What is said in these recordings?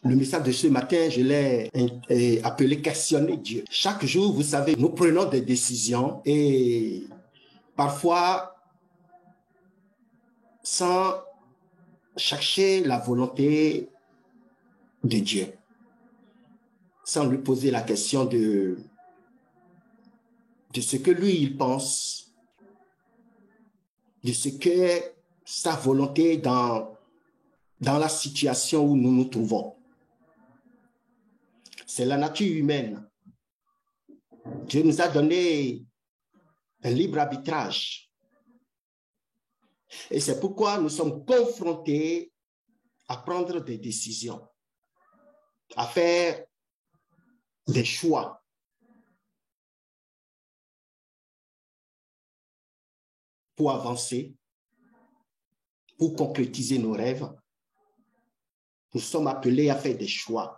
Le message de ce matin, je l'ai appelé questionner Dieu. Chaque jour, vous savez, nous prenons des décisions et parfois sans chercher la volonté de Dieu, sans lui poser la question de ce que lui, il pense, de ce que sa volonté dans la situation où nous nous trouvons. C'est la nature humaine. Dieu nous a donné un libre arbitrage. Et c'est pourquoi nous sommes confrontés à prendre des décisions, à faire des choix. Pour avancer, pour concrétiser nos rêves, nous sommes appelés à faire des choix.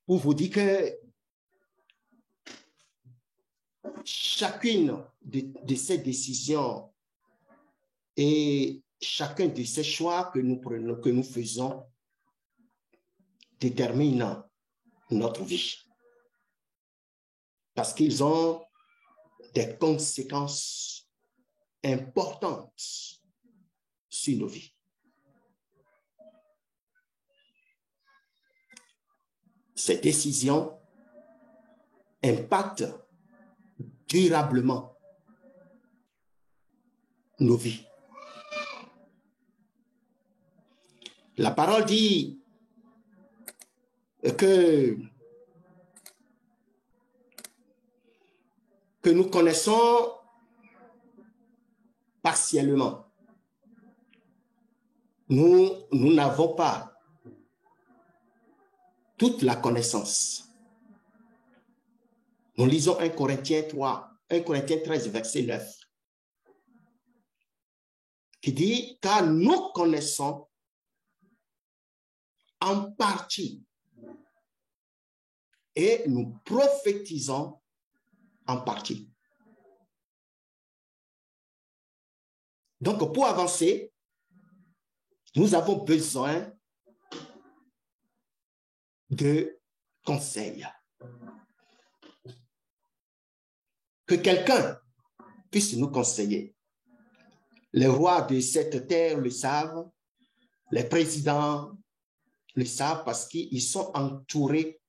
Pour vous dire que chacune de ces décisions et chacun de ces choix que nous prenons, que nous faisons, détermine notre vie. Parce qu'ils ont des conséquences importantes sur nos vies. Ces décisions impactent durablement nos vies. La parole dit que nous connaissons partiellement. Nous n'avons pas toute la connaissance. Nous lisons 1 Corinthiens 13, verset 9, qui dit « Car nous connaissons en partie et nous prophétisons en partie. » Donc, pour avancer, nous avons besoin de conseils. Que quelqu'un puisse nous conseiller. Les rois de cette terre le savent, les présidents le savent parce qu'ils sont entourés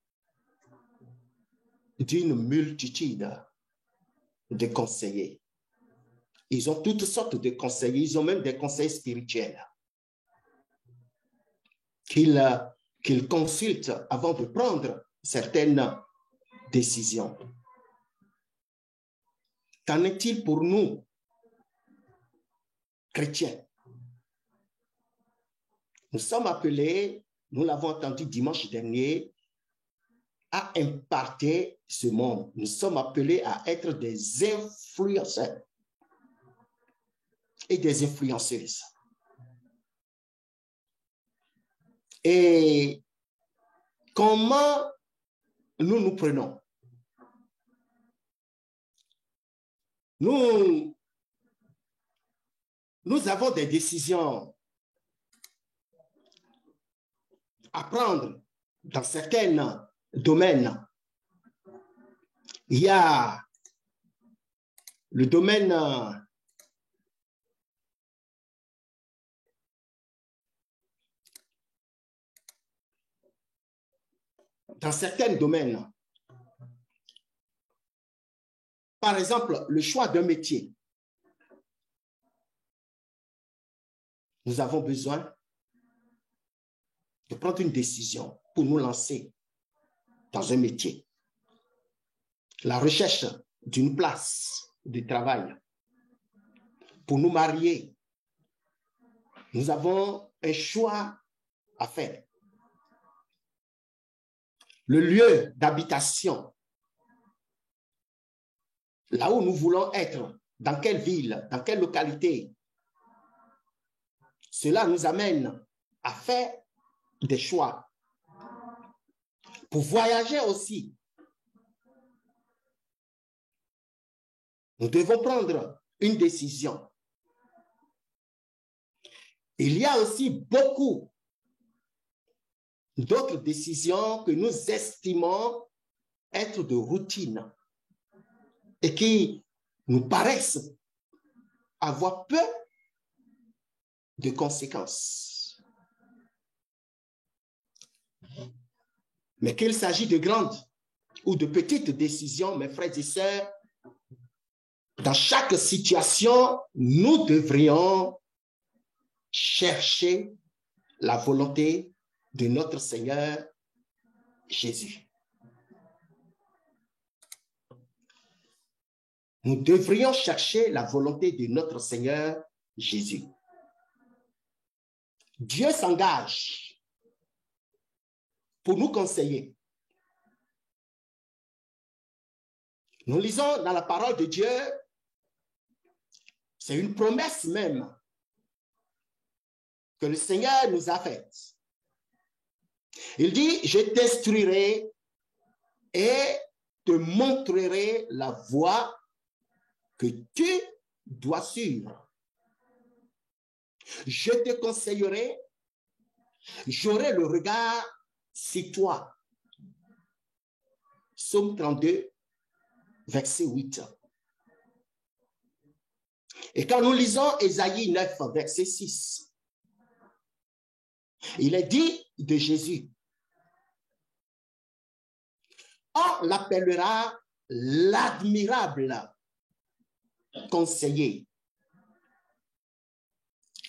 d'une multitude de conseillers. Ils ont toutes sortes de conseillers, ils ont même des conseils spirituels qu'ils consultent avant de prendre certaines décisions. Qu'en est-il pour nous, chrétiens? Nous sommes appelés, nous l'avons entendu dimanche dernier, à imparter ce monde. Nous sommes appelés à être des influenceurs et des influenceuses. Et comment nous nous prenons? Nous avons des décisions à prendre dans certains domaines. Il y a le domaine dans certains domaines. Par exemple, le choix d'un métier. Nous avons besoin de prendre une décision pour nous lancer dans un métier. La recherche d'une place de travail. Pour nous marier, nous avons un choix à faire. Le lieu d'habitation, là où nous voulons être, dans quelle ville, dans quelle localité, cela nous amène à faire des choix. Pour voyager aussi, nous devons prendre une décision. Il y a aussi beaucoup d'autres décisions que nous estimons être de routine et qui nous paraissent avoir peu de conséquences. Mais qu'il s'agit de grandes ou de petites décisions, mes frères et sœurs, dans chaque situation, nous devrions chercher la volonté de notre Seigneur Jésus. Nous devrions chercher la volonté de notre Seigneur Jésus. Dieu s'engage pour nous conseiller. Nous lisons dans la parole de Dieu, c'est une promesse même que le Seigneur nous a faite. Il dit, je t'instruirai et te montrerai la voie que tu dois suivre. Je te conseillerai, j'aurai le regard sur toi. Psaume 32, verset 8. Et quand nous lisons Ésaïe 9, verset 6, il est dit de Jésus, on l'appellera l'admirable conseiller.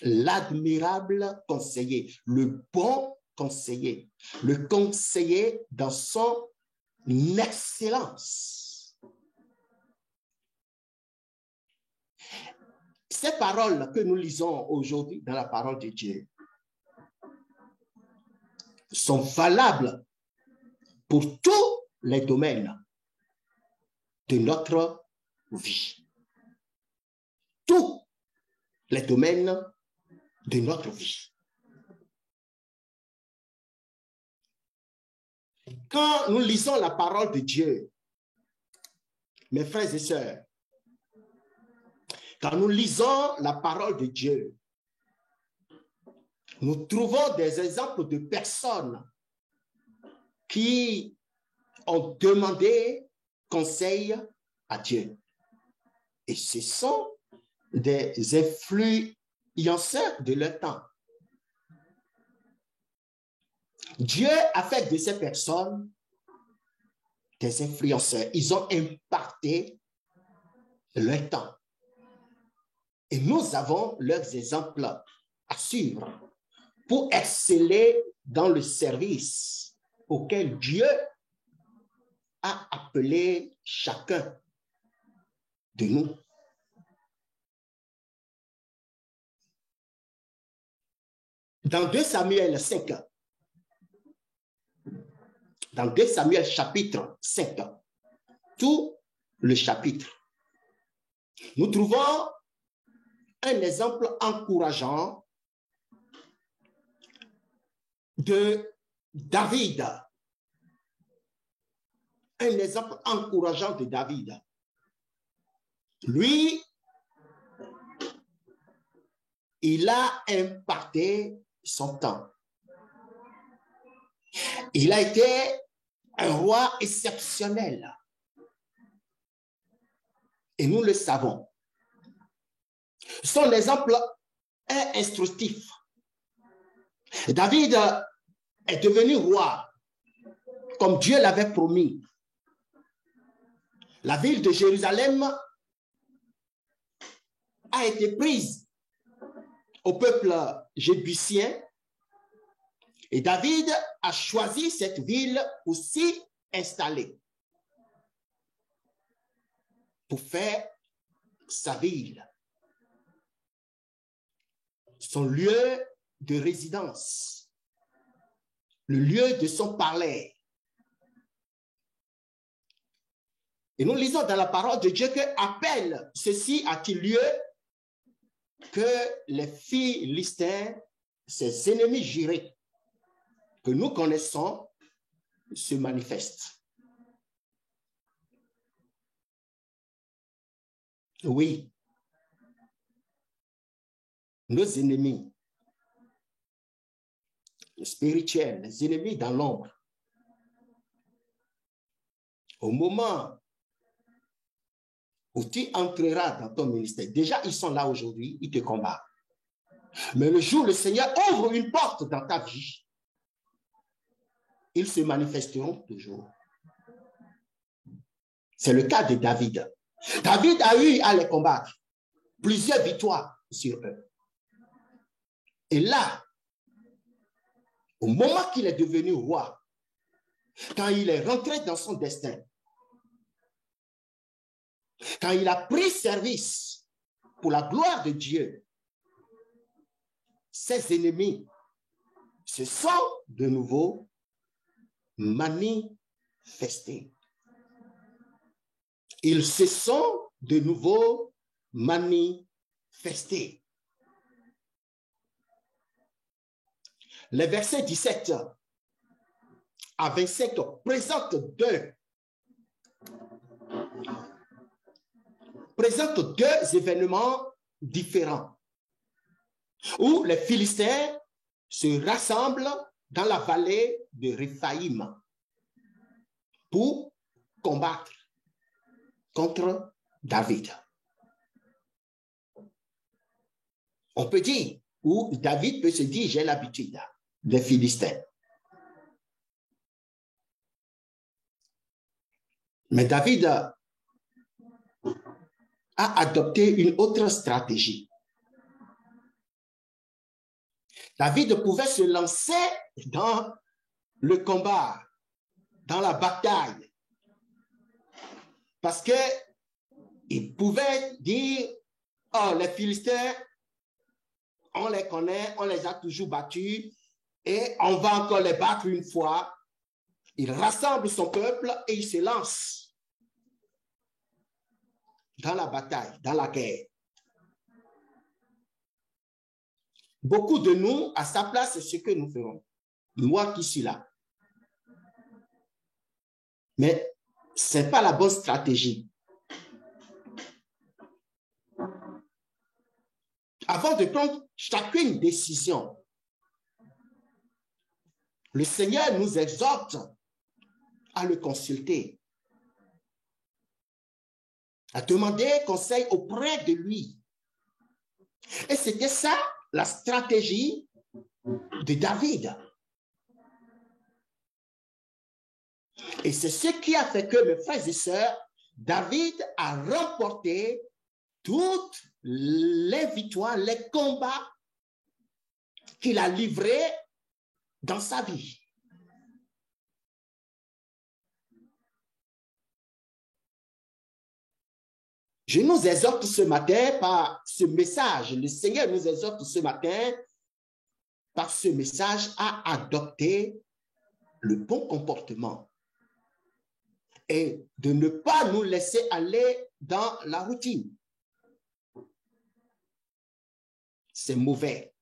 L'admirable conseiller, le bon conseiller, le conseiller dans son excellence. Ces paroles que nous lisons aujourd'hui dans la parole de Dieu sont valables pour tous les domaines de notre vie. Tous les domaines de notre vie. Quand nous lisons la parole de Dieu, mes frères et sœurs, quand nous lisons la parole de Dieu, nous trouvons des exemples de personnes qui ont demandé conseil à Dieu. Et ce sont des influenceurs de leur temps. Dieu a fait de ces personnes des influenceurs. Ils ont imparté leur temps. Et nous avons leurs exemples à suivre pour exceller dans le service auquel Dieu a appelé chacun de nous. Dans 2 Samuel 5, dans 2 Samuel chapitre 5, tout le chapitre, nous trouvons un exemple encourageant de David. Un exemple encourageant de David. Lui, il a imparté son temps. Il a été un roi exceptionnel. Et nous le savons. Son exemple est instructif. David est devenu roi, comme Dieu l'avait promis. La ville de Jérusalem a été prise au peuple jébusien et David a choisi cette ville pour s'y installer, pour faire sa ville, son lieu de résidence, le lieu de son palais. Et nous lisons dans la parole de Dieu que appelle ceci à-t-il lieu que les Philistins, ses ennemis jurés, que nous connaissons, se manifestent. Oui, nos ennemis spirituels, les ennemis dans l'ombre. Au moment où tu entreras dans ton ministère, déjà ils sont là aujourd'hui, ils te combattent. Mais le jour où le Seigneur ouvre une porte dans ta vie, ils se manifesteront toujours. C'est le cas de David. David a eu à les combattre. Plusieurs victoires sur eux. Et là, au moment qu'il est devenu roi, quand il est rentré dans son destin, quand il a pris service pour la gloire de Dieu, ses ennemis se sont de nouveau manifestés. Ils se sont de nouveau manifestés. Les versets 17 à 25 présentent deux événements différents où les Philistins se rassemblent dans la vallée de Réphaïm pour combattre contre David. On peut dire, ou David peut se dire, j'ai l'habitude des Philistins. Mais David a adopté une autre stratégie. David pouvait se lancer dans le combat, dans la bataille, parce qu'il pouvait dire, oh, les Philistins, on les connaît, on les a toujours battus, et on va encore les battre une fois. Il rassemble son peuple et il se lance dans la bataille, dans la guerre. Beaucoup de nous, à sa place, c'est ce que nous ferons. Moi qui suis là. Mais ce n'est pas la bonne stratégie. Avant de prendre chacune décision, le Seigneur nous exhorte à le consulter, à demander conseil auprès de lui. Et c'était ça la stratégie de David. Et c'est ce qui a fait que, mes frères et sœurs, David a remporté toutes les victoires, les combats qu'il a livrés dans sa vie. Je nous exhorte ce matin par ce message. Le Seigneur nous exhorte ce matin par ce message à adopter le bon comportement et de ne pas nous laisser aller dans la routine. C'est mauvais.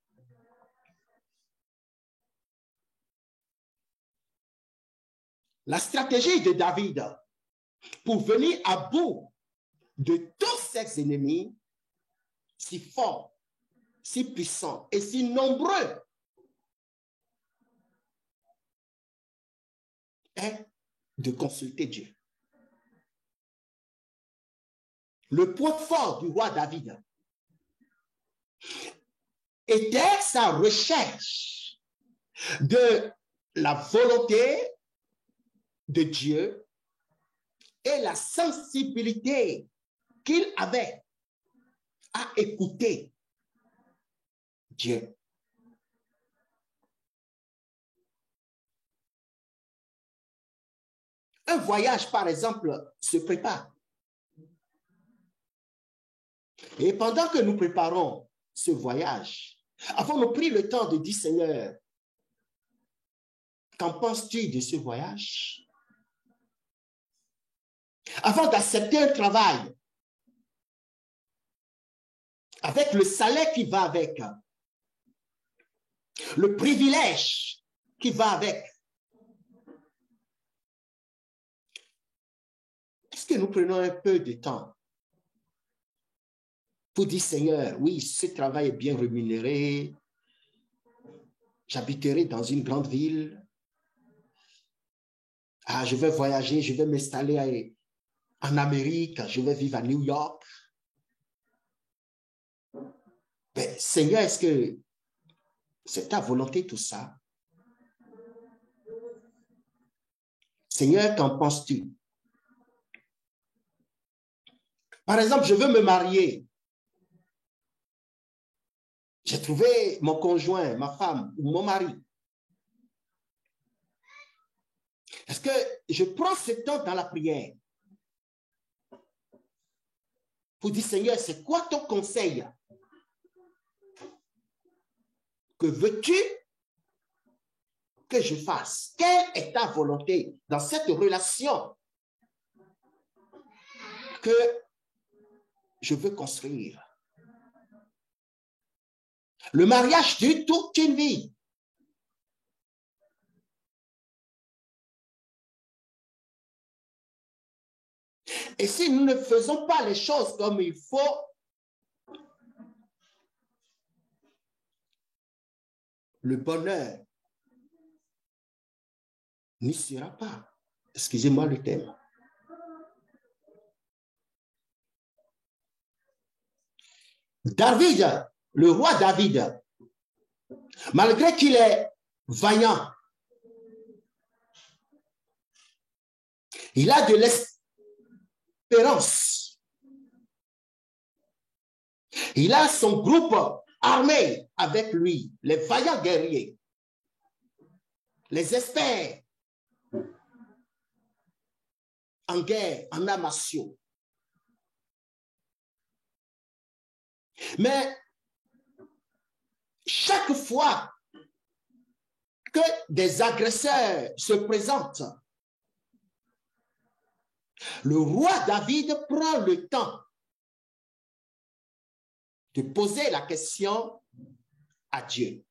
La stratégie de David pour venir à bout de tous ses ennemis, si forts, si puissants et si nombreux, est de consulter Dieu. Le point fort du roi David était sa recherche de la volonté de Dieu et la sensibilité qu'il avait à écouter Dieu. Un voyage, par exemple, se prépare. Et pendant que nous préparons ce voyage, avons-nous pris le temps de dire, Seigneur, qu'en penses-tu de ce voyage? Avant d'accepter un travail, avec le salaire qui va avec, le privilège qui va avec, est-ce que nous prenons un peu de temps pour dire, Seigneur, oui, ce travail est bien rémunéré, j'habiterai dans une grande ville. Ah, je vais voyager, je vais m'installer en Amérique, je vais vivre à New York. Mais Seigneur, est-ce que c'est ta volonté tout ça? Seigneur, qu'en penses-tu? Par exemple, je veux me marier. J'ai trouvé mon conjoint, ma femme ou mon mari. Est-ce que je prends ce temps dans la prière pour dire, Seigneur, c'est quoi ton conseil? Que veux-tu que je fasse? Quelle est ta volonté dans cette relation que je veux construire? Le mariage dure toute une vie. Et si nous ne faisons pas les choses comme il faut, le bonheur n'y sera pas. Excusez-moi le terme. David, le roi David, malgré qu'il est vaillant, il a de l'espérance. Il a son groupe armé avec lui, les vaillants guerriers, les experts en guerre, en arts martiaux. Mais chaque fois que des agresseurs se présentent, le roi David prend le temps de poser la question à Dieu.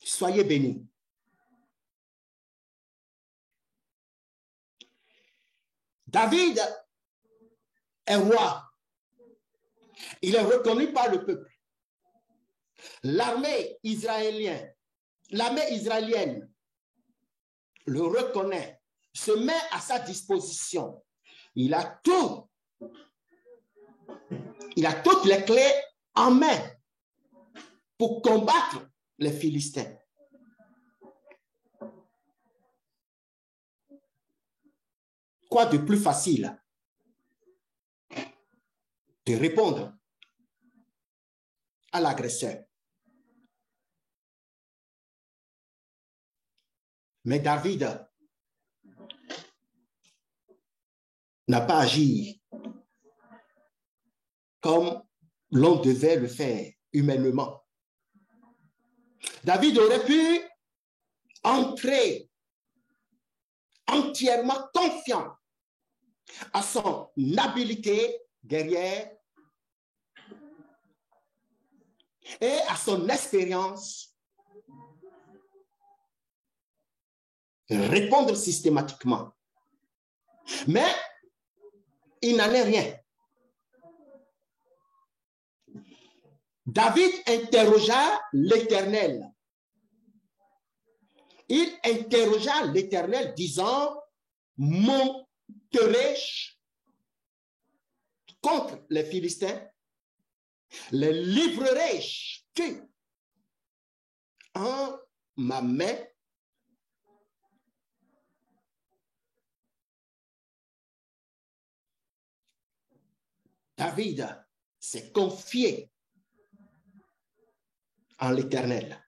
Soyez bénis. David est roi. Il est reconnu par le peuple. L'armée israélienne le reconnaît, se met à sa disposition. Il a toutes les clés en main pour combattre les Philistins. Quoi de plus facile de répondre à l'agresseur? Mais David n'a pas agi comme l'on devait le faire humainement. David aurait pu entrer entièrement confiant à son habileté guerrière et à son expérience, répondre systématiquement. Mais il n'en est rien. David interrogea l'Éternel. Il interrogea l'Éternel disant, monterai-je contre les Philistins? Les livrerai-je en ma main? David s'est confié en l'Éternel.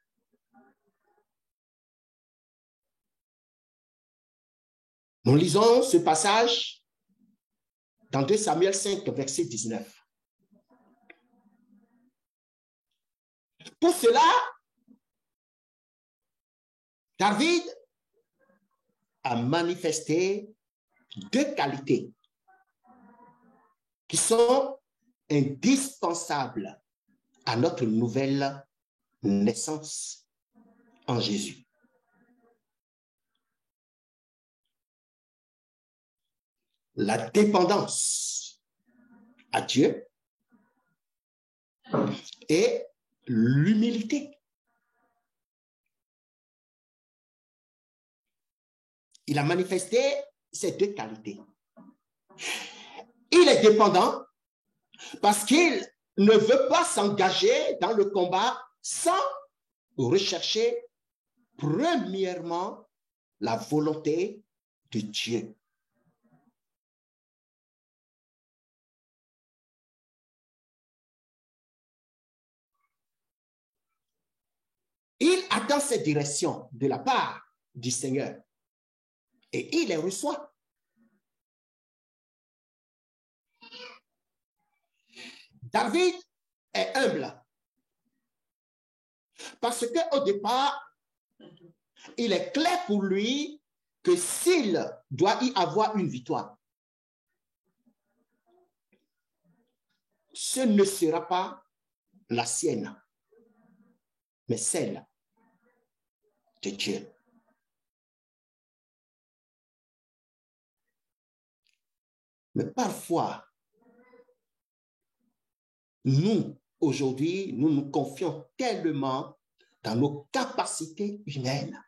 Nous lisons ce passage dans 2 Samuel 5, verset 19. Pour cela, David a manifesté 2 qualités qui sont indispensables à notre nouvelle naissance en Jésus. La dépendance à Dieu et l'humilité. Il a manifesté ces deux qualités. Il est dépendant parce qu'il ne veut pas s'engager dans le combat sans rechercher premièrement la volonté de Dieu. Il attend cette direction de la part du Seigneur et il les reçoit. David est humble parce qu'au départ, il est clair pour lui que s'il doit y avoir une victoire, ce ne sera pas la sienne, mais celle de Dieu. Mais parfois, nous, aujourd'hui, nous nous confions tellement dans nos capacités humaines.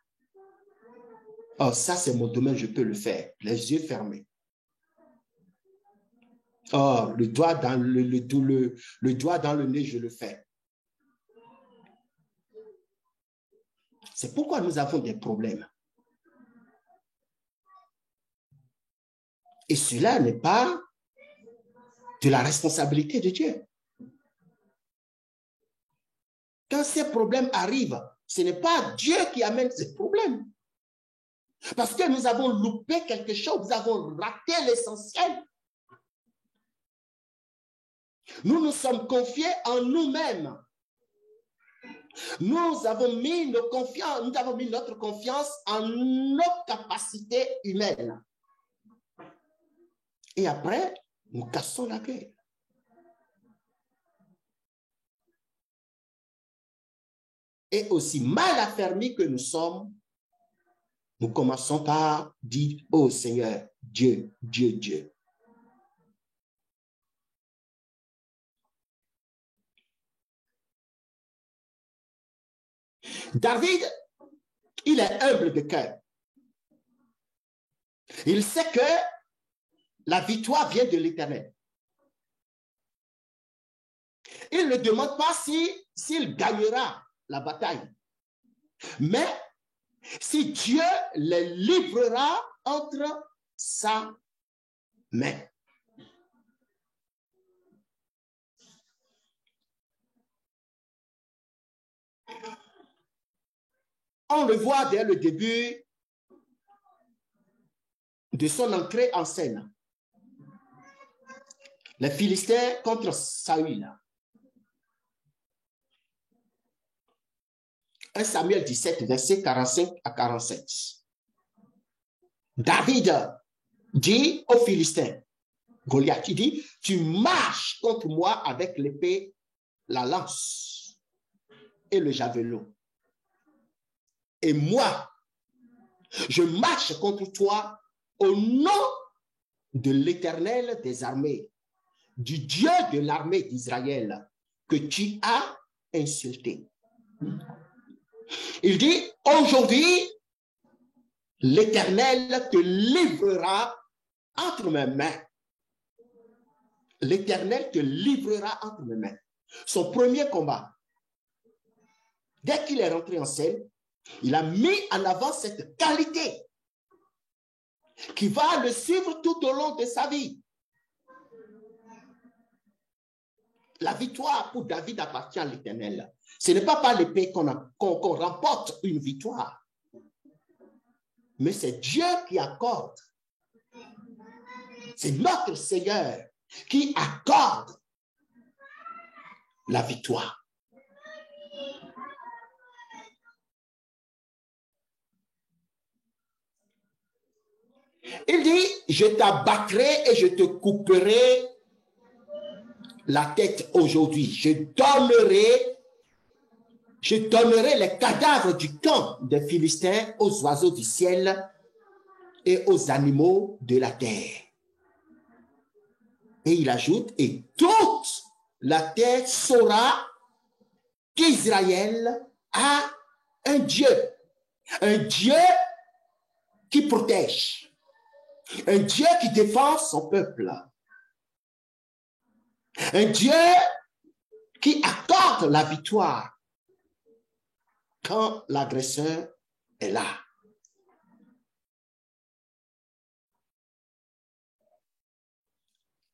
Oh, ça, c'est mon domaine, je peux le faire, les yeux fermés. Oh, le doigt dans le doigt dans le nez, je le fais. C'est pourquoi nous avons des problèmes. Et cela n'est pas de la responsabilité de Dieu. Quand ces problèmes arrivent, ce n'est pas Dieu qui amène ces problèmes. Parce que nous avons loupé quelque chose, nous avons raté l'essentiel. Nous nous sommes confiés en nous-mêmes. Nous avons mis notre confiance en nos capacités humaines. Et après, nous cassons la gueule. Et aussi mal affermis que nous sommes, nous commençons par dire, oh Seigneur, Dieu, Dieu, Dieu. David, il est humble de cœur. Il sait que la victoire vient de l'Éternel. Il ne demande pas s'il gagnera la bataille. Mais si Dieu les livrera entre sa main. On le voit dès le début de son entrée en scène. Les Philistins contre Saül. 1 Samuel 17, versets 45 à 47. David dit aux Philistins, Goliath, il dit, tu marches contre moi avec l'épée, la lance et le javelot. Et moi, je marche contre toi au nom de l'Éternel des armées, du Dieu de l'armée d'Israël, que tu as insulté. Il dit, aujourd'hui, l'Éternel te livrera entre mes mains. L'Éternel te livrera entre mes mains. Son premier combat, dès qu'il est rentré en scène, il a mis en avant cette qualité qui va le suivre tout au long de sa vie. La victoire pour David appartient à l'Éternel. Ce n'est pas par l'épée qu'on remporte une victoire, mais c'est Dieu qui accorde. C'est notre Seigneur qui accorde la victoire. Il dit, je t'abattrai et je te couperai la tête aujourd'hui. Je donnerai les cadavres du camp des Philistins aux oiseaux du ciel et aux animaux de la terre. Et il ajoute, et toute la terre saura qu'Israël a un Dieu qui protège, un Dieu qui défend son peuple, un Dieu qui accorde la victoire quand l'agresseur est là.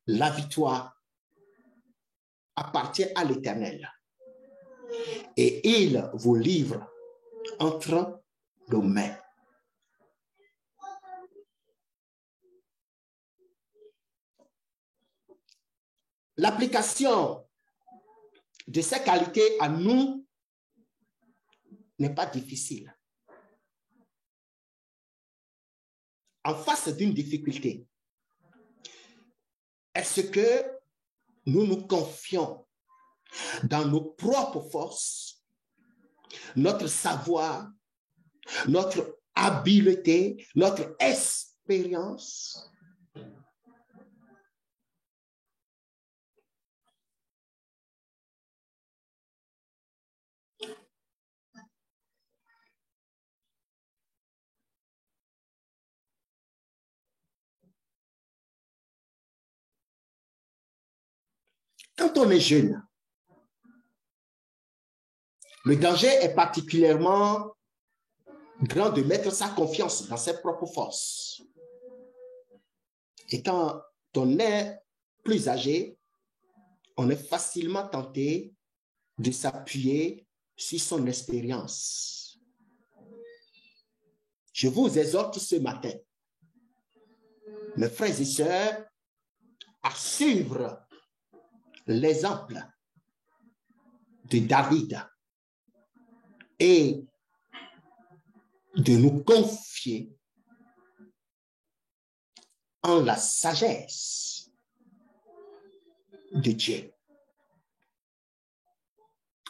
La victoire appartient à l'Éternel et il vous livre entre nos mains. L'application de ces qualités à nous n'est pas difficile. En face d'une difficulté, est-ce que nous nous confions dans nos propres forces, notre savoir, notre habileté, notre expérience? Quand on est jeune, le danger est particulièrement grand de mettre sa confiance dans ses propres forces. Et quand on est plus âgé, on est facilement tenté de s'appuyer sur son expérience. Je vous exhorte ce matin, mes frères et sœurs, à suivre l'exemple de David et de nous confier en la sagesse de Dieu.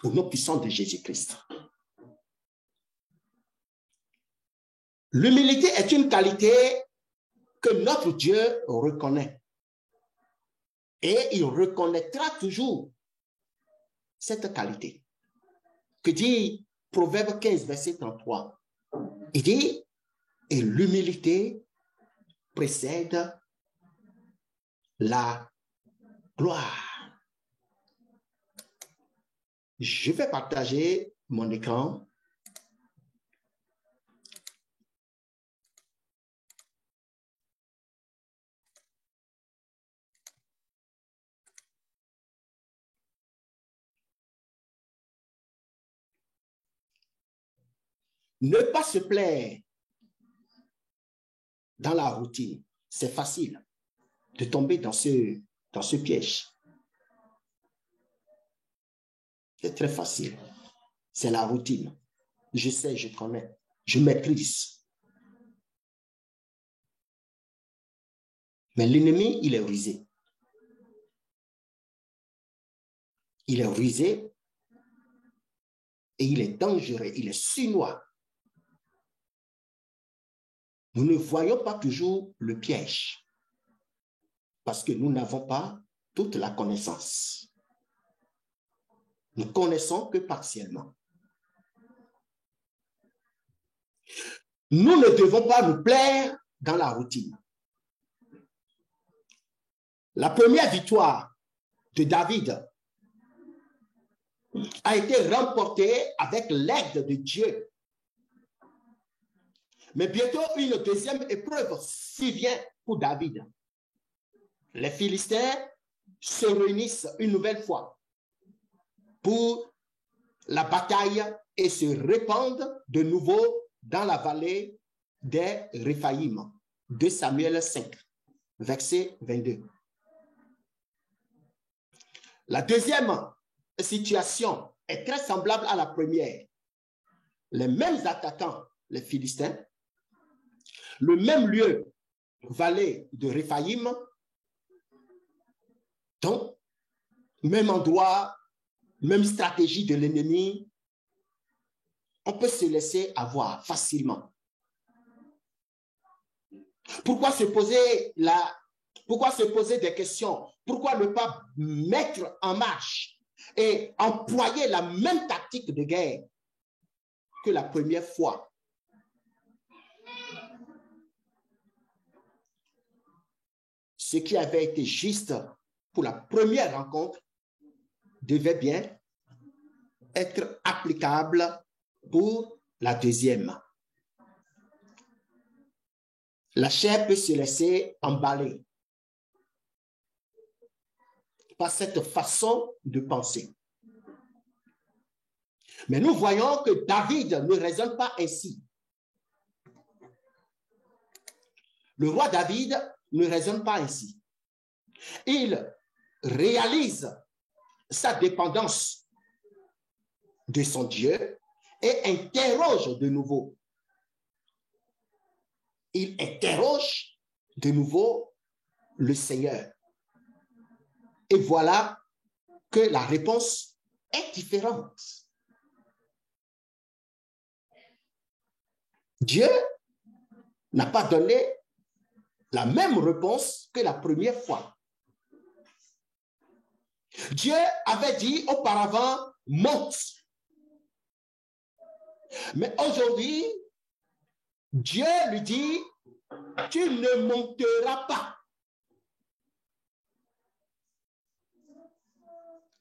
Au nom puissant de Jésus-Christ. L'humilité est une qualité que notre Dieu reconnaît. Et il reconnaîtra toujours cette qualité. Que dit Proverbe 15, verset 33? Il dit, et l'humilité précède la gloire. Je vais partager mon écran. Ne pas se plaire dans la routine, c'est facile de tomber dans ce piège. C'est très facile. C'est la routine. Je sais, je connais, je maîtrise. Mais l'ennemi, il est rusé. Il est rusé et il est dangereux, il est sournois. Nous ne voyons pas toujours le piège parce que nous n'avons pas toute la connaissance. Nous ne connaissons que partiellement. Nous ne devons pas nous plaire dans la routine. La première victoire de David a été remportée avec l'aide de Dieu. Mais bientôt, une deuxième épreuve survient pour David. Les Philistins se réunissent une nouvelle fois pour la bataille et se répandent de nouveau dans la vallée des Réphaïm. 2 Samuel 5, verset 22. La deuxième situation est très semblable à la première. Les mêmes attaquants, les Philistins, le même lieu, vallée de Réphaïm, donc, même endroit, même stratégie de l'ennemi, on peut se laisser avoir facilement. Pourquoi se poser des questions? pourquoi ne pas mettre en marche et employer la même tactique de guerre que la première fois? Ce qui avait été juste pour la première rencontre devait bien être applicable pour la deuxième. La chair peut se laisser emballer par cette façon de penser. Mais nous voyons que David ne raisonne pas ainsi. Le roi David ne raisonne pas ainsi. Il réalise sa dépendance de son Dieu et interroge de nouveau. Il interroge de nouveau le Seigneur. Et voilà que la réponse est différente. Dieu n'a pas donné la même réponse que la première fois. Dieu avait dit auparavant, monte. Mais aujourd'hui, Dieu lui dit, tu ne monteras pas.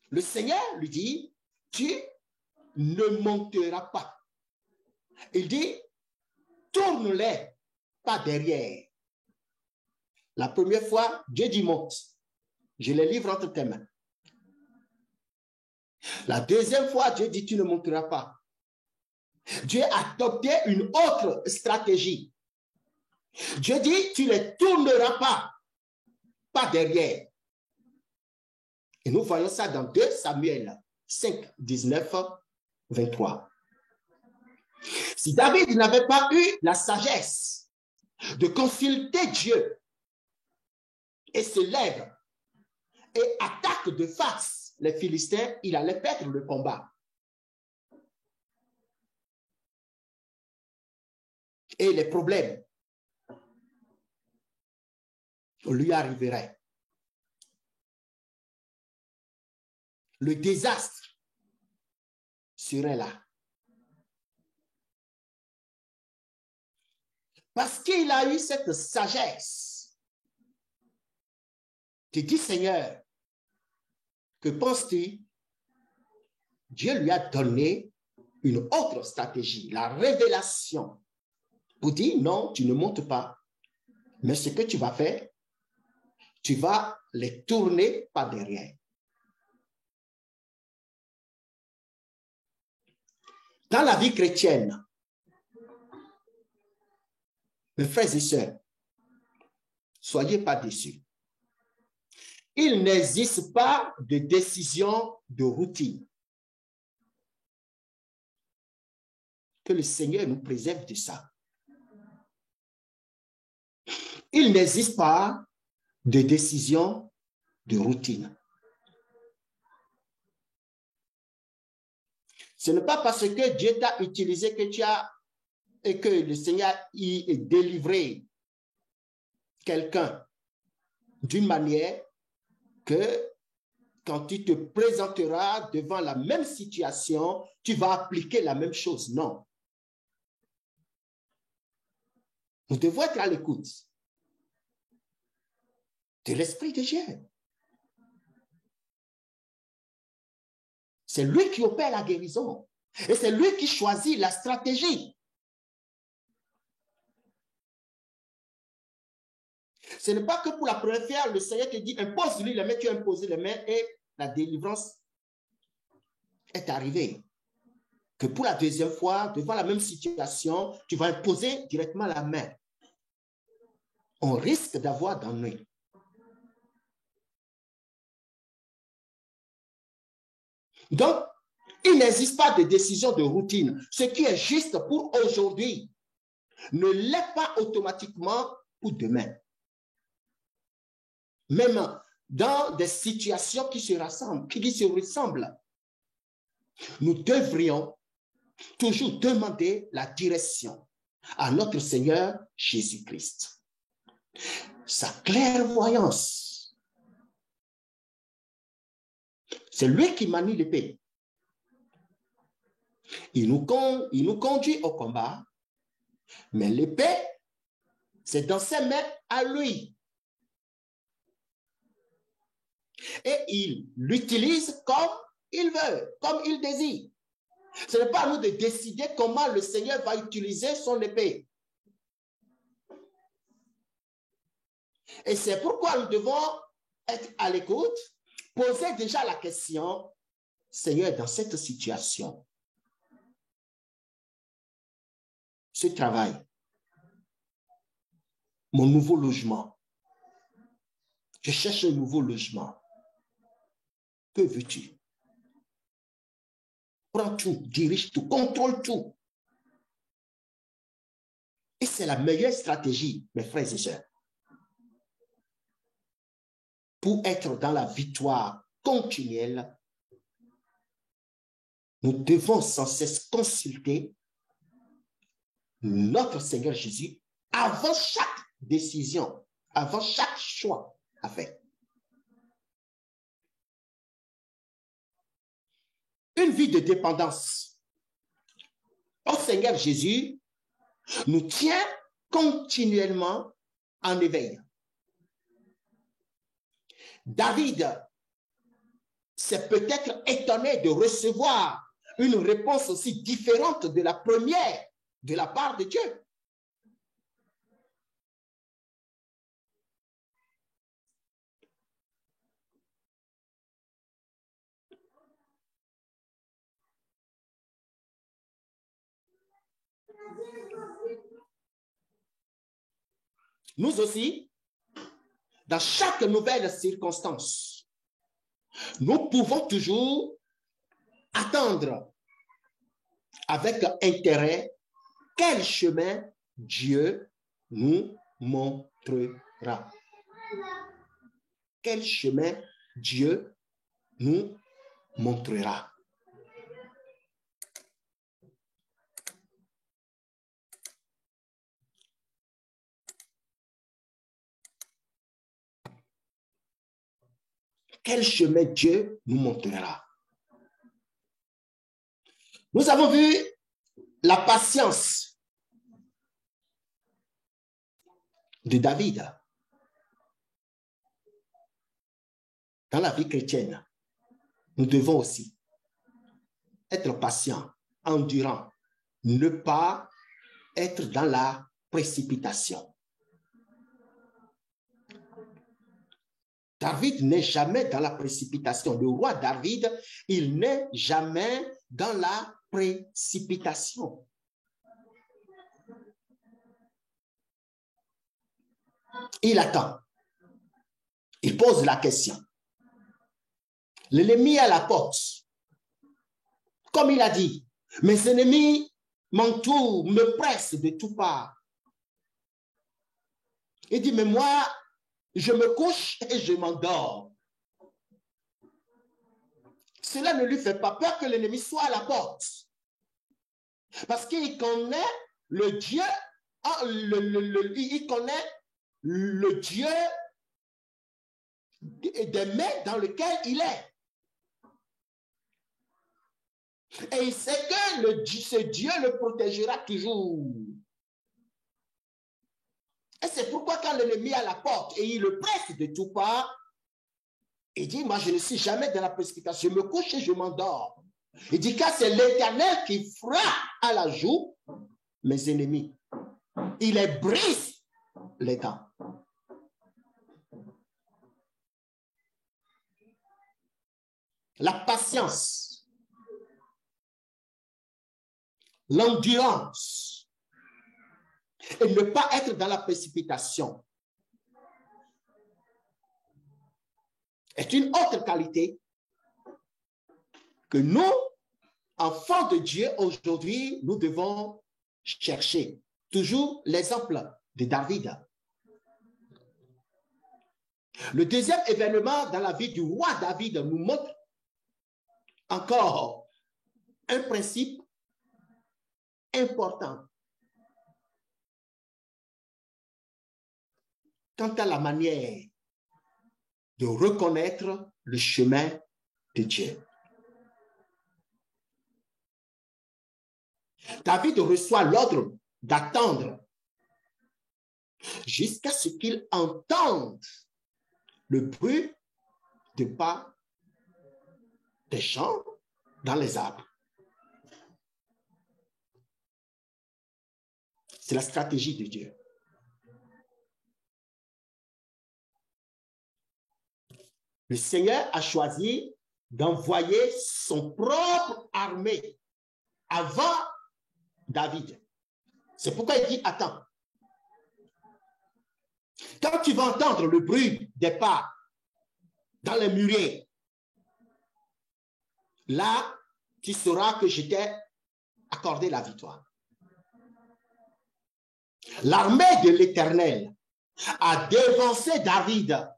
Le Seigneur lui dit, tu ne monteras pas. Il dit, tourne-les pas derrière. La première fois, Dieu dit monte. Je les livre entre tes mains. La deuxième fois, Dieu dit, tu ne monteras pas. Dieu a adopté une autre stratégie. Dieu dit, tu ne les tourneras pas derrière. Et nous voyons ça dans 2 Samuel 5, 19, 23. Si David n'avait pas eu la sagesse de consulter Dieu et se lève et attaque de face les Philistins, il allait perdre le combat. Et les problèmes lui arriveraient. Le désastre serait là. Parce qu'il a eu cette sagesse. Tu dis, Seigneur, que penses-tu? Dieu lui a donné une autre stratégie, la révélation, pour dire, non, tu ne montes pas. Mais ce que tu vas faire, tu vas les tourner par derrière. Dans la vie chrétienne, mes frères et sœurs, soyez pas déçus. Il n'existe pas de décision de routine. Que le Seigneur nous préserve de ça. Il n'existe pas de décision de routine. Ce n'est pas parce que Dieu t'a utilisé que tu as et que le Seigneur y est délivré quelqu'un d'une manière que quand tu te présenteras devant la même situation, tu vas appliquer la même chose. Non. Nous devons être à l'écoute de l'Esprit de Dieu. C'est lui qui opère la guérison. Et c'est lui qui choisit la stratégie. Ce n'est pas que pour la première fois, le Seigneur te dit, impose-lui les mains, tu as imposé les mains et la délivrance est arrivée. Que pour la deuxième fois, devant la même situation, tu vas imposer directement la main. On risque d'avoir d'ennui. Donc, il n'existe pas de décision de routine. Ce qui est juste pour aujourd'hui ne l'est pas automatiquement pour demain. Même dans des situations qui se ressemblent, nous devrions toujours demander la direction à notre Seigneur Jésus-Christ. Sa clairvoyance C'est lui qui manie l'épée. Il nous conduit au combat, mais l'épée, c'est dans ses mains à lui. Et il l'utilise comme il veut, comme il désire. Ce n'est pas à nous de décider comment le Seigneur va utiliser son épée. Et c'est pourquoi nous devons être à l'écoute, poser déjà la question, Seigneur, dans cette situation, ce travail, mon nouveau logement, je cherche un nouveau logement. Que veux-tu? Prends tout, dirige tout, contrôle tout. Et c'est la meilleure stratégie, mes frères et sœurs, pour être dans la victoire continuelle. Nous devons sans cesse consulter notre Seigneur Jésus avant chaque décision, avant chaque choix à faire. Une vie de dépendance au Seigneur Jésus nous tient continuellement en éveil. David s'est peut-être étonné de recevoir une réponse aussi différente de la première de la part de Dieu. Nous aussi, dans chaque nouvelle circonstance, nous pouvons toujours attendre avec intérêt quel chemin Dieu nous montrera. Quel chemin Dieu nous montrera. Quel chemin Dieu nous montrera. Nous avons vu la patience de David dans la vie chrétienne. Nous devons aussi être patients, endurants, ne pas être dans la précipitation. David n'est jamais dans la précipitation. Le roi David, il n'est jamais dans la précipitation. Il attend. Il pose la question. L'ennemi est à la porte. Comme il a dit, mes ennemis m'entourent, me pressent de toutes parts. Il dit, mais moi, je me couche et je m'endors. Cela ne lui fait pas peur que l'ennemi soit à la porte. Parce qu'il connaît le Dieu, il connaît le Dieu des mains dans lequel il est. Et il sait que ce Dieu le protégera toujours. Et c'est pourquoi quand l'ennemi est à la porte et il le presse de toutes parts, il dit, moi je ne suis jamais dans la précipitation, je me couche et je m'endors. Il dit, car c'est l'Éternel qui frappe à la joue mes ennemis. Il les brise les dents. La patience, l'endurance et ne pas être dans la précipitation est une autre qualité que nous, enfants de Dieu, aujourd'hui, nous devons chercher. Toujours l'exemple de David. Le deuxième événement dans la vie du roi David nous montre encore un principe important quant à la manière de reconnaître le chemin de Dieu. David reçoit l'ordre d'attendre jusqu'à ce qu'il entende le bruit de pas des gens dans les arbres. C'est la stratégie de Dieu. Le Seigneur a choisi d'envoyer son propre armée avant David. C'est pourquoi il dit, attends. Quand tu vas entendre le bruit des pas dans les murailles, là, tu sauras que je t'ai accordé la victoire. L'armée de l'Éternel a dévancé David.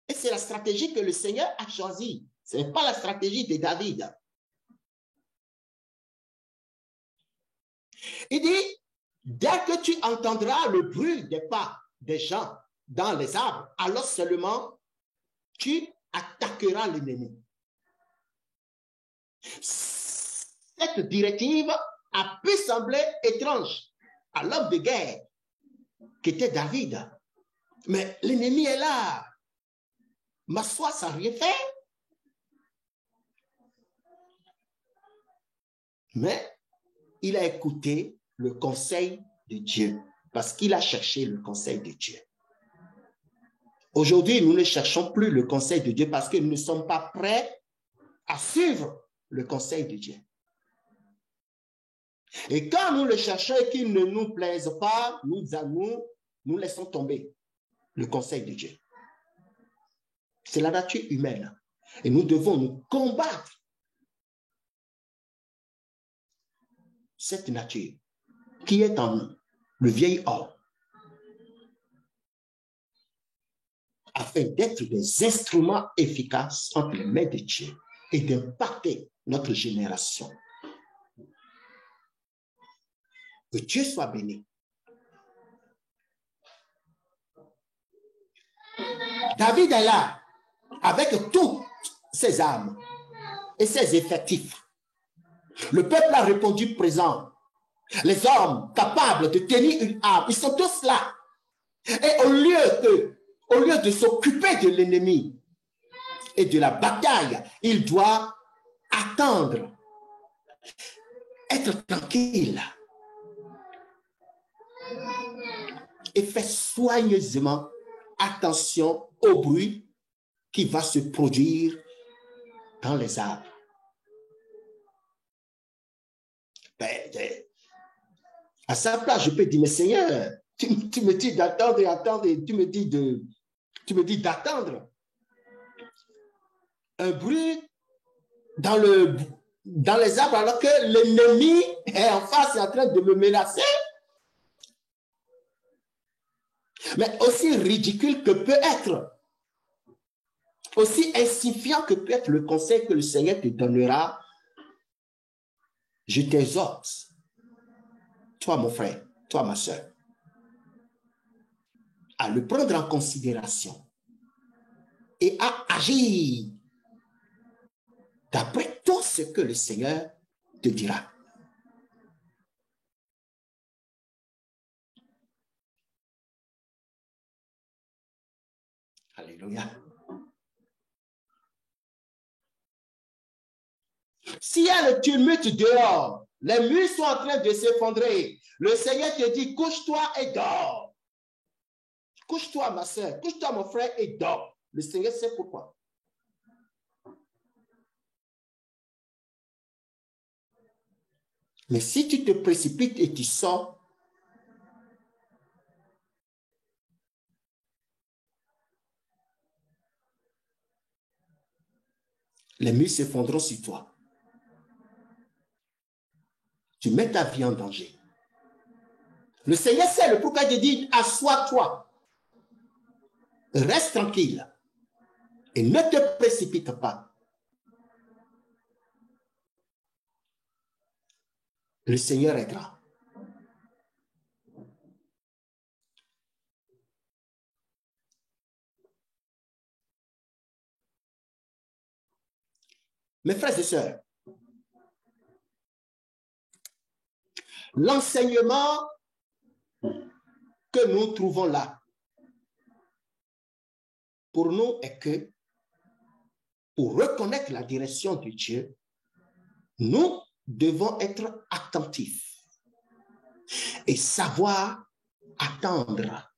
Et c'est la stratégie que le Seigneur a choisie. Ce n'est pas la stratégie de David. Il dit, dès que tu entendras le bruit des pas des gens dans les arbres, alors seulement tu attaqueras l'ennemi. Cette directive a pu sembler étrange à l'homme de guerre qu'était David. Mais l'ennemi est là. M'asseoir sans rien faire. Mais il a écouté le conseil de Dieu parce qu'il a cherché le conseil de Dieu. Aujourd'hui, nous ne cherchons plus le conseil de Dieu parce que nous ne sommes pas prêts à suivre le conseil de Dieu. Et quand nous le cherchons et qu'il ne nous plaise pas, nous laissons tomber le conseil de Dieu. C'est la nature humaine. Et nous devons nous combattre cette nature qui est en nous, le vieil homme, afin d'être des instruments efficaces entre les mains de Dieu et d'impacter notre génération. Que Dieu soit béni. David est là avec toutes ses armes et ses effectifs. Le peuple a répondu présent. Les hommes capables de tenir une arme, ils sont tous là. Et au lieu de s'occuper de l'ennemi et de la bataille, il doit attendre, être tranquille et faire soigneusement attention au bruit qui va se produire dans les arbres. À sa place, je peux dire, mais Seigneur, tu me dis d'attendre et attendre, et tu me dis d'attendre. Un bruit dans les arbres alors que l'ennemi est en face, est en train de me menacer. Mais aussi ridicule que peut être, aussi insignifiant que peut être le conseil que le Seigneur te donnera, je t'exhorte, toi mon frère, toi ma soeur, à le prendre en considération et à agir d'après tout ce que le Seigneur te dira. Alléluia. S'il y a le tumulte dehors, les murs sont en train de s'effondrer, le Seigneur te dit, couche-toi et dors. Couche-toi, ma soeur, couche-toi, mon frère, et dors. Le Seigneur sait pourquoi. Mais si tu te précipites et tu sors, les murs s'effondreront sur toi. Tu mets ta vie en danger. Le Seigneur sait le pourquoi il dit, assois-toi. Reste tranquille. Et ne te précipite pas. Le Seigneur est grand. Mes frères et sœurs, l'enseignement que nous trouvons là, pour nous, est que pour reconnaître la direction de Dieu, nous devons être attentifs et savoir attendre.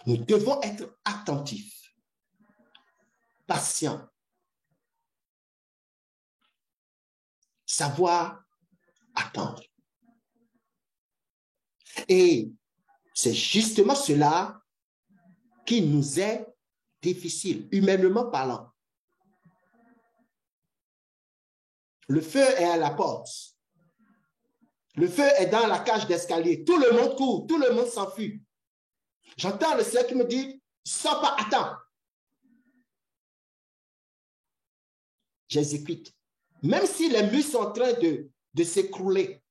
Nous devons être attentifs, patients, savoir attendre. Et c'est justement cela qui nous est difficile, humainement parlant. Le feu est à la porte. Le feu est dans la cage d'escalier. Tout le monde court, tout le monde s'enfuit. J'entends le Seigneur qui me dit, sors pas, attends. J'exécute. Même si les murs sont en train de s'écrouler,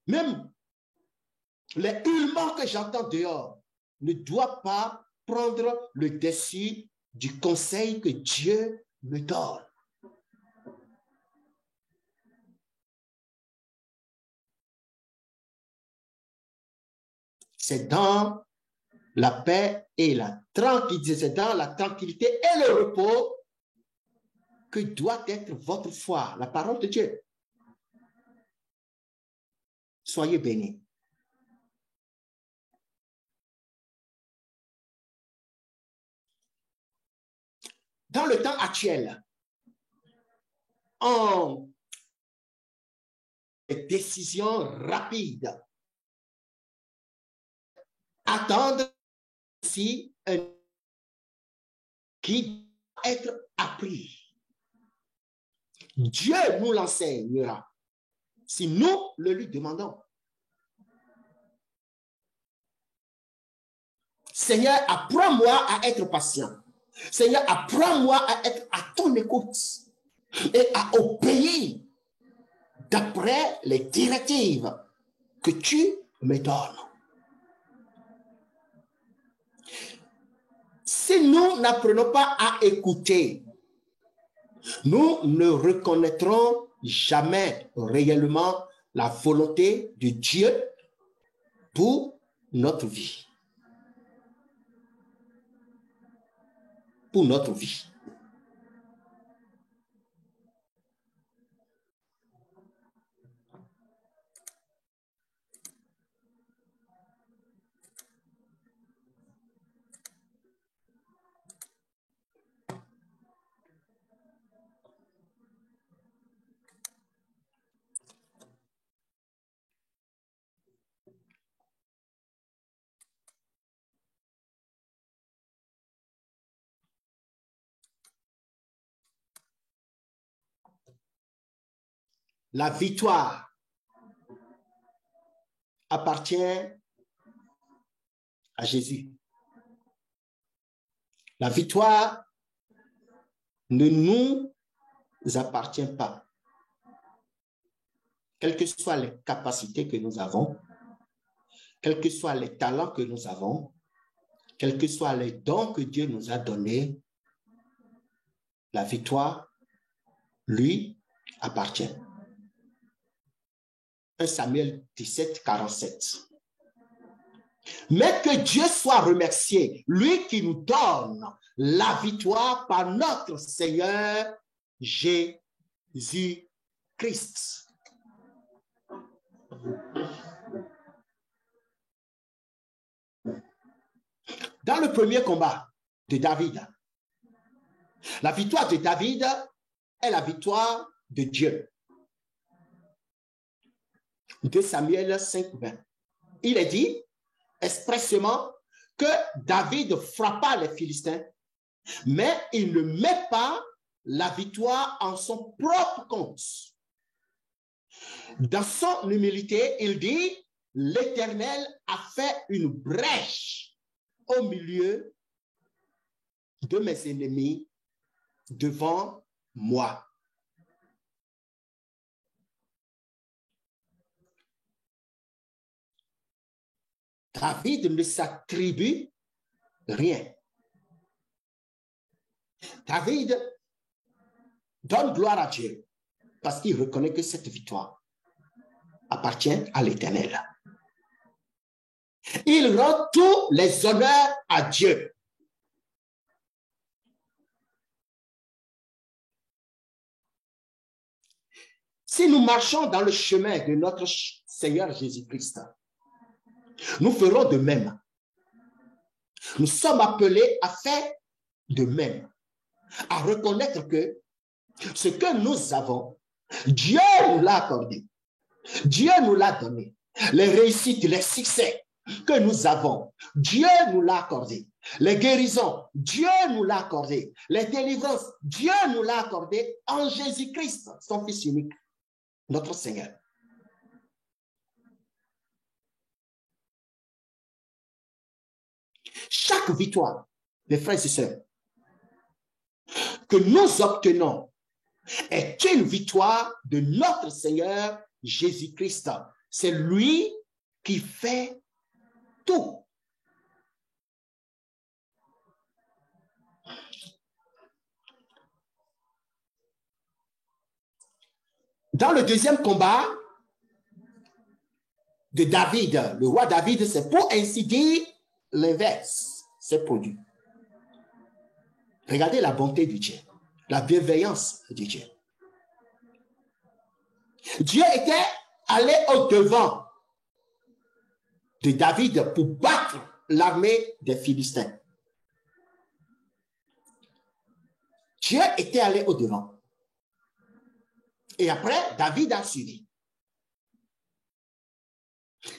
même les hurlements que j'entends dehors ne doivent pas prendre le dessus du conseil que Dieu me donne. C'est dans la paix et la tranquillité, c'est dans la tranquillité et le repos que doit être votre foi, la parole de Dieu. Soyez bénis. Dans le temps actuel, en décision rapide, attendre si qui doit être appris. Dieu nous l'enseignera si nous le lui demandons. Seigneur, apprends-moi à être patient. Seigneur, apprends-moi à être à ton écoute et à obéir d'après les directives que tu me donnes. Si nous n'apprenons pas à écouter, nous ne reconnaîtrons jamais réellement la volonté de Dieu pour notre vie. Pour notre vie. La victoire appartient à Jésus. La victoire ne nous appartient pas. Quelles que soient les capacités que nous avons, quels que soient les talents que nous avons, quels que soient les dons que Dieu nous a donnés, la victoire lui appartient. 1 Samuel 17, 47. Mais que Dieu soit remercié, lui qui nous donne la victoire par notre Seigneur Jésus-Christ. Dans le premier combat de David, la victoire de David est la victoire de Dieu. 2 Samuel 5, 20. Il est dit expressément que David frappa les Philistins, mais il ne met pas la victoire en son propre compte. Dans son humilité, il dit, l'Éternel a fait une brèche au milieu de mes ennemis devant moi. David ne s'attribue rien. David donne gloire à Dieu parce qu'il reconnaît que cette victoire appartient à l'Éternel. Il rend tous les honneurs à Dieu. Si nous marchons dans le chemin de notre Seigneur Jésus-Christ, nous ferons de même. Nous sommes appelés à faire de même, à reconnaître que ce que nous avons, Dieu nous l'a accordé. Dieu nous l'a donné. Les réussites, les succès que nous avons, Dieu nous l'a accordé. Les guérisons, Dieu nous l'a accordé. Les délivrances, Dieu nous l'a accordé en Jésus-Christ, son Fils unique, notre Seigneur. Chaque victoire, mes frères et sœurs, que nous obtenons est une victoire de notre Seigneur Jésus-Christ. C'est lui qui fait tout. Dans le deuxième combat de David, le roi David, c'est pour ainsi dire l'inverse, c'est produit. Regardez la bonté de Dieu, la bienveillance de Dieu. Dieu était allé au-devant de David pour battre l'armée des Philistins. Dieu était allé au-devant. Et après, David a suivi.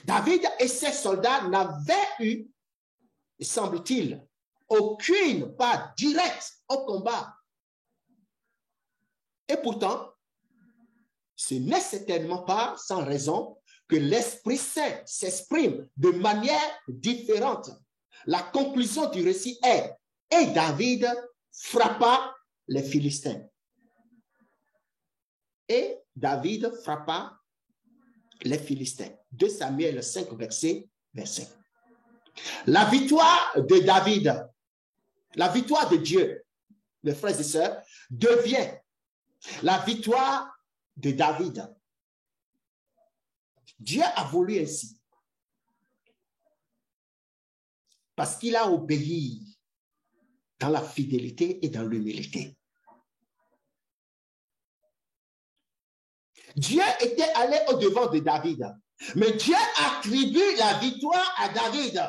David et ses soldats n'avaient eu, semble-t-il, aucune part directe au combat. Et pourtant, ce n'est certainement pas sans raison que l'Esprit Saint s'exprime de manière différente. La conclusion du récit est « Et David frappa les Philistins. » Et David frappa les Philistins. 2 Samuel 5, verset 25. La victoire de David, la victoire de Dieu, mes frères et sœurs, devient la victoire de David. Dieu a voulu ainsi. Parce qu'il a obéi dans la fidélité et dans l'humilité. Dieu était allé au-devant de David. Mais Dieu attribue la victoire à David.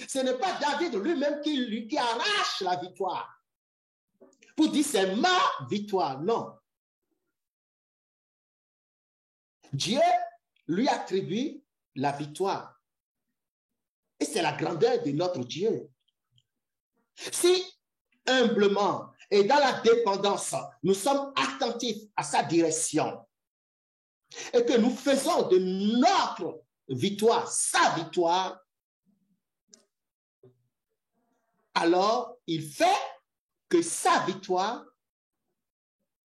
Ce n'est pas David lui-même qui arrache la victoire. Pour dire c'est ma victoire. Non. Dieu lui attribue la victoire. Et c'est la grandeur de notre Dieu. Si humblement et dans la dépendance, nous sommes attentifs à sa direction et que nous faisons de notre victoire sa victoire, alors il fait que sa victoire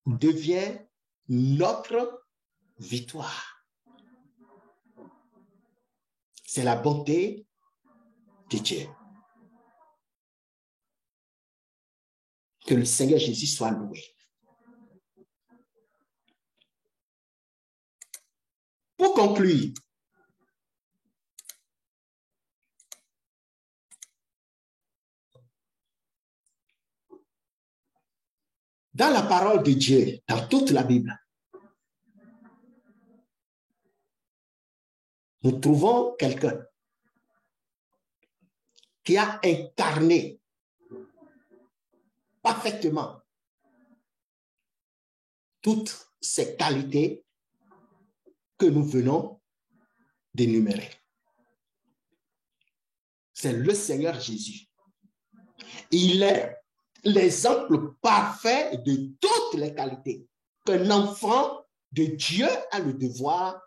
devient notre victoire. C'est la bonté de Dieu. Que le Seigneur Jésus soit loué. Pour conclure, dans la parole de Dieu, dans toute la Bible, nous trouvons quelqu'un qui a incarné parfaitement toutes ces qualités que nous venons d'énumérer. C'est le Seigneur Jésus. Il est l'exemple parfait de toutes les qualités qu'un enfant de Dieu a le devoir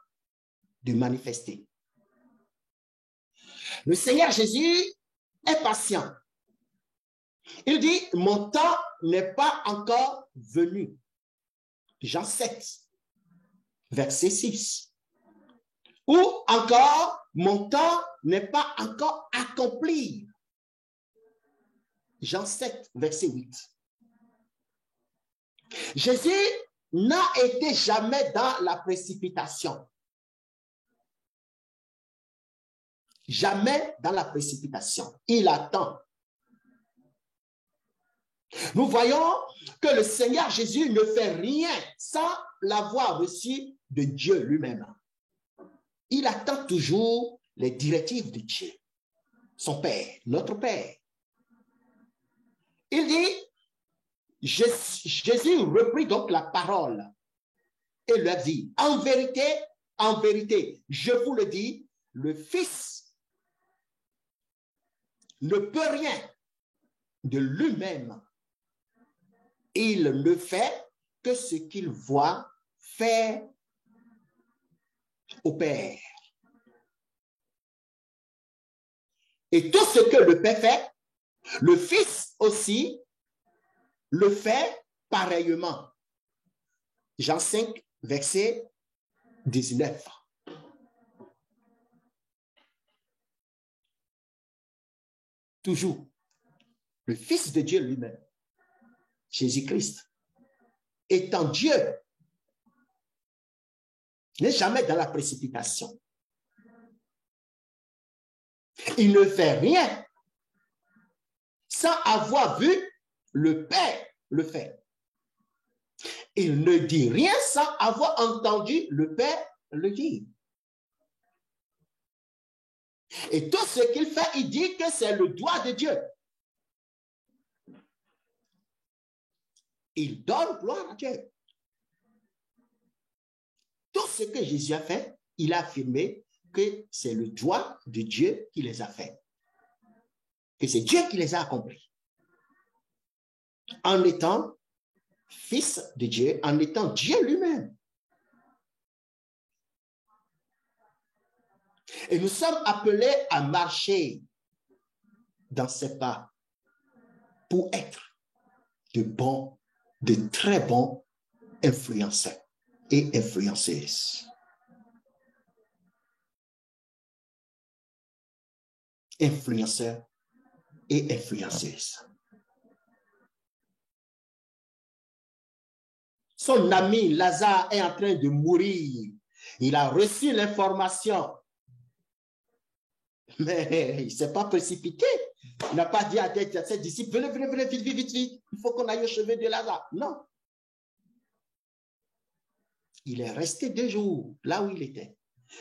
de manifester. Le Seigneur Jésus est patient. Il dit, mon temps n'est pas encore venu. Jean 7, verset 6. Ou encore, mon temps n'est pas encore accompli. Jean 7, verset 8. Jésus n'a été jamais dans la précipitation. Jamais dans la précipitation. Il attend. Nous voyons que le Seigneur Jésus ne fait rien sans l'avoir reçu de Dieu lui-même. Il attend toujours les directives de Dieu, son Père, notre Père. Il dit, Jésus reprit donc la parole et leur dit, en vérité, je vous le dis, le Fils ne peut rien de lui-même. Il ne fait que ce qu'il voit faire au Père. Et tout ce que le Père fait, le Fils aussi le fait pareillement. Jean 5, verset 19. Toujours, le Fils de Dieu lui-même, Jésus-Christ, étant Dieu, n'est jamais dans la précipitation. Il ne fait rien sans avoir vu le Père le faire. Il ne dit rien sans avoir entendu le Père le dire. Et tout ce qu'il fait, il dit que c'est le doigt de Dieu. Il donne gloire à Dieu. Tout ce que Jésus a fait, il a affirmé que c'est le doigt de Dieu qui les a fait. Que c'est Dieu qui les a accomplis. En étant Fils de Dieu, en étant Dieu lui-même. Et nous sommes appelés à marcher dans ses pas pour être de très bons influenceurs et influenceuses. Influenceurs et influenceuses. Son ami Lazare est en train de mourir. Il a reçu l'information. Mais il ne s'est pas précipité. Il n'a pas dit à ses disciples, venez, vite. Il faut qu'on aille au chevet de Lazare. Non. Il est resté 2 jours là où il était.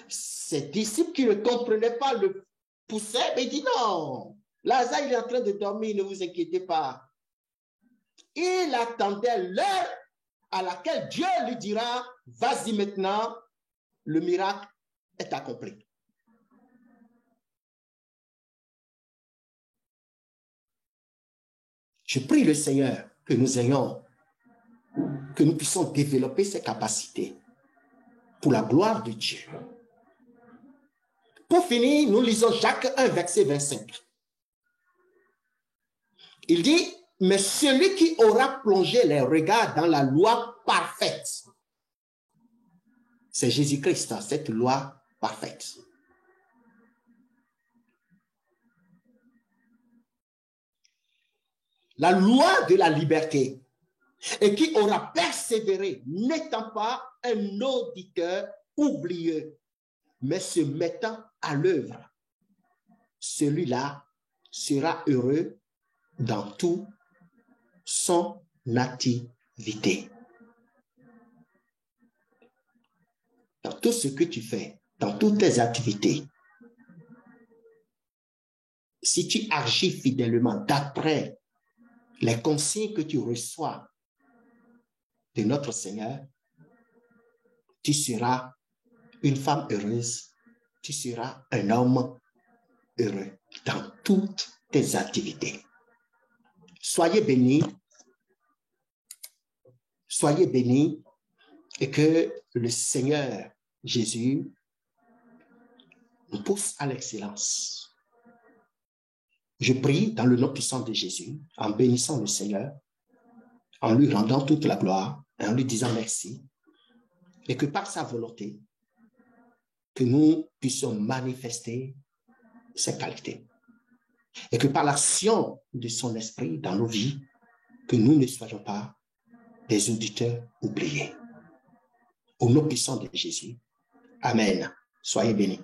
Ses disciples qui ne comprenaient pas le poussaient, mais il dit non. Lazare, il est en train de dormir, ne vous inquiétez pas. Il attendait l'heure à laquelle Dieu lui dira, vas-y maintenant, le miracle est accompli. Je prie le Seigneur que nous puissions développer ces capacités pour la gloire de Dieu. Pour finir, nous lisons Jacques 1, verset 25. Il dit, mais celui qui aura plongé les regards dans la loi parfaite, c'est Jésus-Christ, cette loi parfaite. La loi de la liberté, et qui aura persévéré, n'étant pas un auditeur oublieux, mais se mettant à l'œuvre. Celui-là sera heureux dans toute son activité. Dans tout ce que tu fais, dans toutes tes activités, si tu agis fidèlement d'après les consignes que tu reçois de notre Seigneur, tu seras une femme heureuse, tu seras un homme heureux dans toutes tes activités. Soyez bénis et que le Seigneur Jésus nous pousse à l'excellence. Je prie dans le nom puissant de Jésus, en bénissant le Seigneur, en lui rendant toute la gloire et en lui disant merci, et que par sa volonté, que nous puissions manifester ses qualités. Et que par l'action de son esprit dans nos vies, que nous ne soyons pas des auditeurs oubliés. Au nom puissant de Jésus. Amen. Soyez bénis.